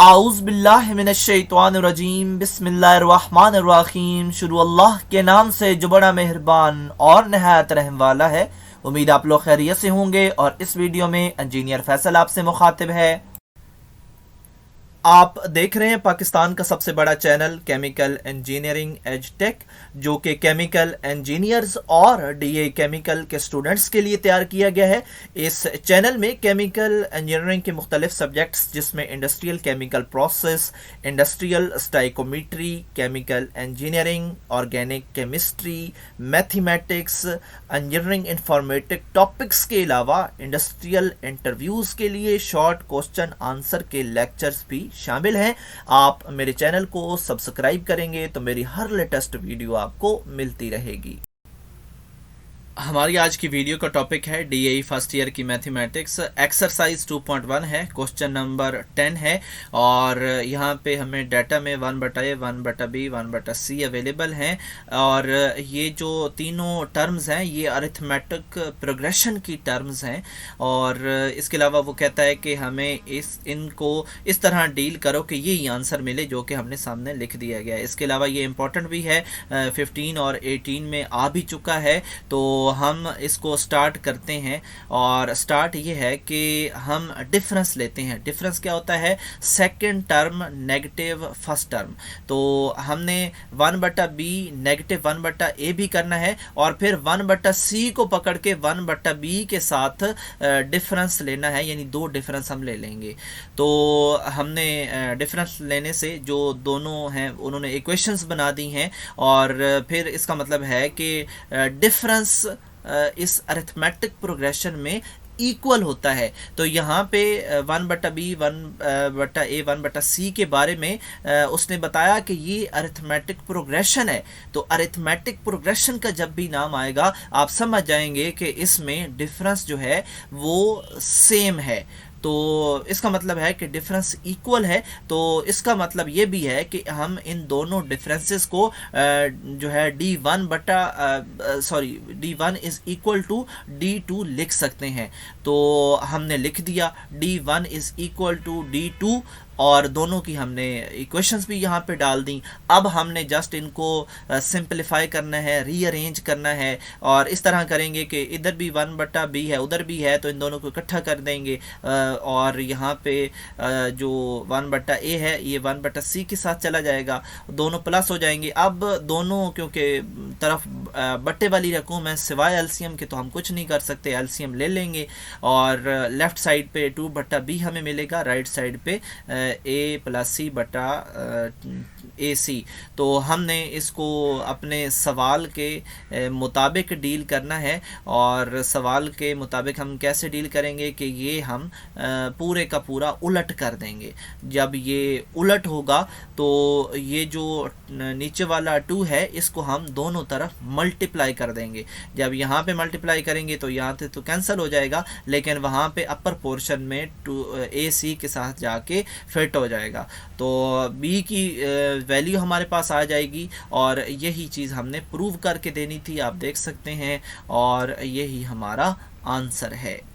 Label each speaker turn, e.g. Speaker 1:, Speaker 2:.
Speaker 1: आऊज़ बिल्लाहि मिनश्शैतानिर्रजीम बिस्मिल्लाहिर्रहमानिर्रहीम। शुरू अल्लाह के नाम से जो बड़ा मेहरबान और नहायत रहम वाला है। उम्मीद आप लोग खैरियत से होंगे और इस वीडियो में इंजीनियर फैसल आपसे मुखातिब है। आप देख रहे हैं पाकिस्तान का सबसे बड़ा channel chemical engineering edge tech, जो कि केमिकल इंजीनियर्स और डीए केमिकल के स्टूडेंट्स के लिए तैयार किया गया है। इस चैनल में केमिकल इंजीनियरिंग के मुख्तलिफ सब्जेक्ट्स जिसमें industrial chemical process, industrial stoichiometry, chemical engineering, organic chemistry, mathematics, engineering informatic topics के अलावा इंडस्ट्रियल इंटरव्यूज़ के लिए शॉर्ट क्वेश्चन आंसर के लेक्चर्स भी शामिल हैं। आप मेरे चैनल को सब्सक्राइब करेंगे तो मेरी हर लेटेस्ट वीडियो आपको मिलती रहेगी। हमारी आज की वीडियो का टॉपिक है डीएई फर्स्ट ईयर की मैथमेटिक्स। एक्सरसाइज 2.1 है, क्वेश्चन नंबर 10 है और यहाँ पे हमें डाटा में 1/A, 1/B, 1/C अवेलेबल हैं। और ये जो तीनों टर्म्स हैं ये अरिथमेटिक प्रोग्रेशन की टर्म्स हैं। और इसके अलावा वो कहता है कि हमें इनको इस तरह डील करो कि यही आंसर मिले जो कि हमने सामने लिख दिया गया है। इसके अलावा ये इम्पोर्टेंट भी है, 15 और 18 में आ भी चुका है। तो हम इसको स्टार्ट करते हैं और स्टार्ट ये है कि हम डिफरेंस लेते हैं। डिफरेंस क्या होता है? Second term negative first term. तो हमने 1/B नेगेटिव 1/A भी करना है और फिर 1/C को पकड़ के 1/B के साथ डिफरेंस लेना है, यानी दो डिफरेंस हम ले लेंगे। तो हमने डिफरेंस लेने से जो दोनों हैं उन्होंने इक्वेशंस बना दी हैं और फिर इसका मतलब है कि डिफरेंस इस अरिथमेटिक प्रोग्रेशन में इक्वल होता है। तो यहाँ पे 1/B, 1/A, 1/C के बारे में उसने बताया कि ये अरिथमेटिक प्रोग्रेशन है। तो अरिथमेटिक प्रोग्रेशन का जब भी नाम आएगा आप समझ जाएंगे कि इसमें डिफरेंस जो है वो सेम है। तो इसका मतलब है कि डिफरेंस इक्वल है। तो इसका मतलब ये भी है कि हम इन दोनों डिफरेंसेस को जो है D1 is equal to D2 लिख सकते हैं। तो हमने लिख दिया D1 is equal to D2 और दोनों की हमने इक्वेशंस भी यहाँ पे डाल दी। अब हमने जस्ट इनको सिंपलीफाई करना है, रीअरेंज करना है और इस तरह करेंगे कि इधर भी 1/B है उधर भी है तो इन दोनों को इकट्ठा कर देंगे और यहाँ पे जो 1/A है ये 1/C के साथ चला जाएगा, दोनों प्लस हो जाएंगे। अब दोनों क्योंकि तरफ बट्टे वाली रकम है सिवाय एलसीएम के तो हम कुछ नहीं कर सकते, एलसीएम ले लेंगे और लेफ्ट साइड पे 2/B हमें मिलेगा, राइट साइड पे A+C/AC। तो हमने इसको अपने सवाल के मुताबिक डील करना है और सवाल के मुताबिक हम कैसे डील करेंगे कि ये हम पूरे का पूरा उलट कर देंगे। जब ये उलट होगा तो ये जो नीचे वाला 2 है इसको हम दोनों तरफ मल्टीप्लाई कर देंगे। जब यहाँ पे मल्टीप्लाई करेंगे तो यहाँ से तो कैंसिल हो जाएगा, लेकिन वहाँ पे अपर पोर्शन में AC के साथ जाके फिट हो जाएगा। तो B की वैल्यू हमारे पास आ जाएगी और यही चीज़ हमने प्रूव करके देनी थी, आप देख सकते हैं, और यही हमारा आंसर है।